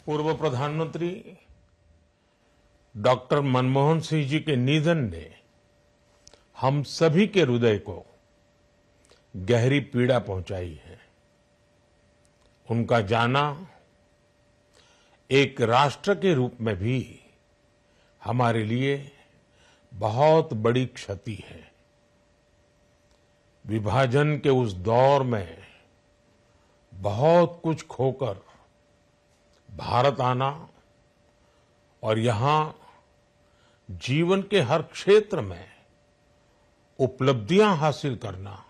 पूर्व प्रधानमंत्री डॉक्टर मनमोहन सिंह जी के निधन ने हम सभी के हृदय को गहरी पीड़ा पहुंचाई है। उनका जाना एक राष्ट्र के रूप में भी हमारे लिए बहुत बड़ी क्षति है। विभाजन के उस दौर में बहुत कुछ खोकर भारत आना और यहां जीवन के हर क्षेत्र में उपलब्धियां हासिल करना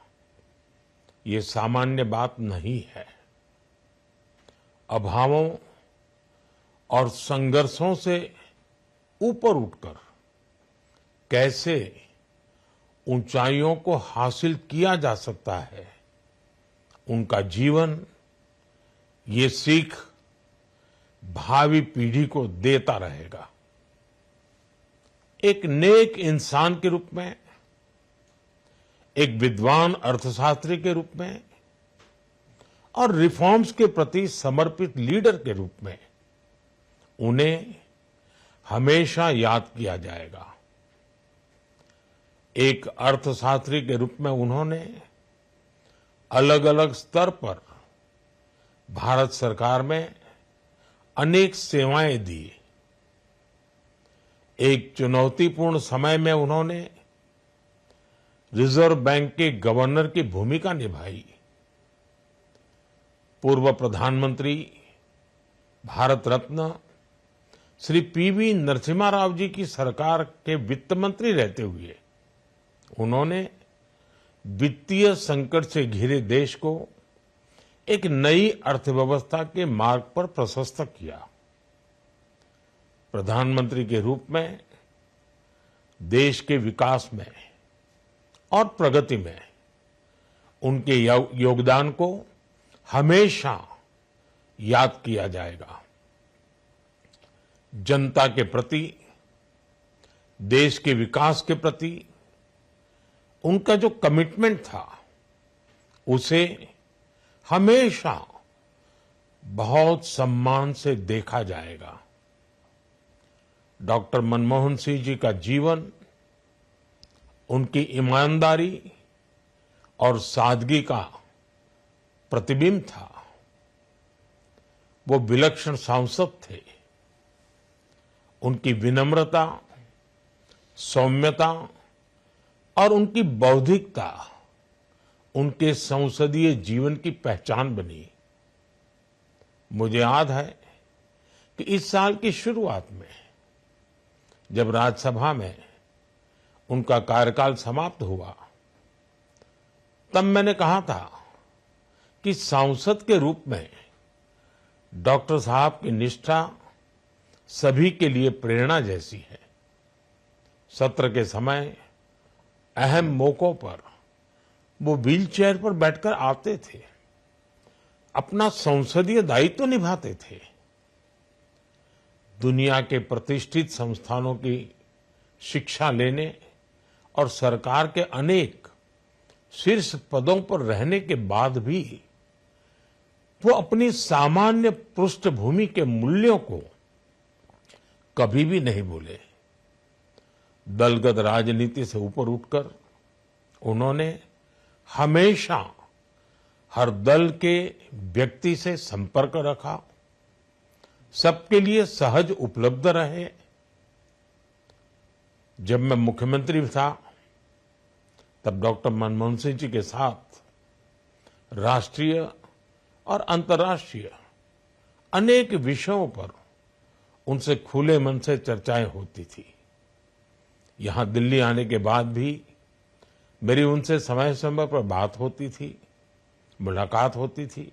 ये सामान्य बात नहीं है। अभावों और संघर्षों से ऊपर उठकर कैसे ऊंचाइयों को हासिल किया जा सकता है, उनका जीवन ये सीख भावी पीढ़ी को देता रहेगा। एक नेक इंसान के रूप में, एक विद्वान अर्थशास्त्री के रूप में और रिफॉर्म्स के प्रति समर्पित लीडर के रूप में उन्हें हमेशा याद किया जाएगा। एक अर्थशास्त्री के रूप में उन्होंने अलग अलग स्तर पर भारत सरकार में अनेक सेवाएं दी। एक चुनौतीपूर्ण समय में उन्होंने रिजर्व बैंक के गवर्नर की भूमिका निभाई। पूर्व प्रधानमंत्री भारत रत्न श्री पीवी नरसिम्हा राव जी की सरकार के वित्त मंत्री रहते हुए उन्होंने वित्तीय संकट से घिरे देश को एक नई अर्थव्यवस्था के मार्ग पर प्रशस्त किया। प्रधानमंत्री के रूप में देश के विकास में और प्रगति में उनके योगदान को हमेशा याद किया जाएगा। जनता के प्रति, देश के विकास के प्रति उनका जो कमिटमेंट था उसे हमेशा बहुत सम्मान से देखा जाएगा। डॉक्टर मनमोहन सिंह जी का जीवन उनकी ईमानदारी और सादगी का प्रतिबिंब था। वो विलक्षण सांसद थे। उनकी विनम्रता, सौम्यता और उनकी बौद्धिकता उनके संसदीय जीवन की पहचान बनी। मुझे याद है कि इस साल की शुरुआत में जब राज्यसभा में उनका कार्यकाल समाप्त हुआ, तब मैंने कहा था कि सांसद के रूप में डॉक्टर साहब की निष्ठा सभी के लिए प्रेरणा जैसी है। सत्र के समय अहम मौकों पर वो व्हीलचेयर पर बैठकर आते थे, अपना संसदीय दायित्व निभाते थे। दुनिया के प्रतिष्ठित संस्थानों की शिक्षा लेने और सरकार के अनेक शीर्ष पदों पर रहने के बाद भी वो अपनी सामान्य पृष्ठभूमि के मूल्यों को कभी भी नहीं भूले। दलगत राजनीति से ऊपर उठकर उन्होंने हमेशा हर दल के व्यक्ति से संपर्क रखा, सबके लिए सहज उपलब्ध रहे। जब मैं मुख्यमंत्री था तब डॉक्टर मनमोहन सिंह जी के साथ राष्ट्रीय और अंतर्राष्ट्रीय अनेक विषयों पर उनसे खुले मन से चर्चाएं होती थी। यहां दिल्ली आने के बाद भी मेरी उनसे समय समय पर बात होती थी, मुलाकात होती थी।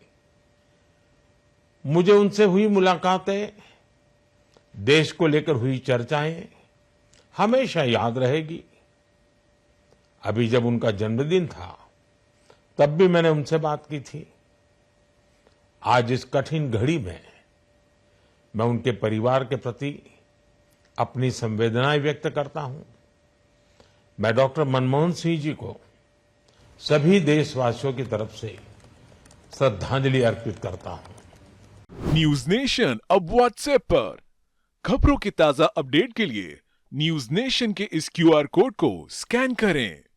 मुझे उनसे हुई मुलाकातें, देश को लेकर हुई चर्चाएं हमेशा याद रहेगी। अभी जब उनका जन्मदिन था तब भी मैंने उनसे बात की थी। आज इस कठिन घड़ी में मैं उनके परिवार के प्रति अपनी संवेदनाएं व्यक्त करता हूं। मैं डॉक्टर मनमोहन सिंह जी को सभी देशवासियों की तरफ से श्रद्धांजलि अर्पित करता हूं। न्यूज नेशन अब व्हाट्सएप पर। खबरों के ताजा अपडेट के लिए न्यूज नेशन के इस क्यूआर कोड को स्कैन करें।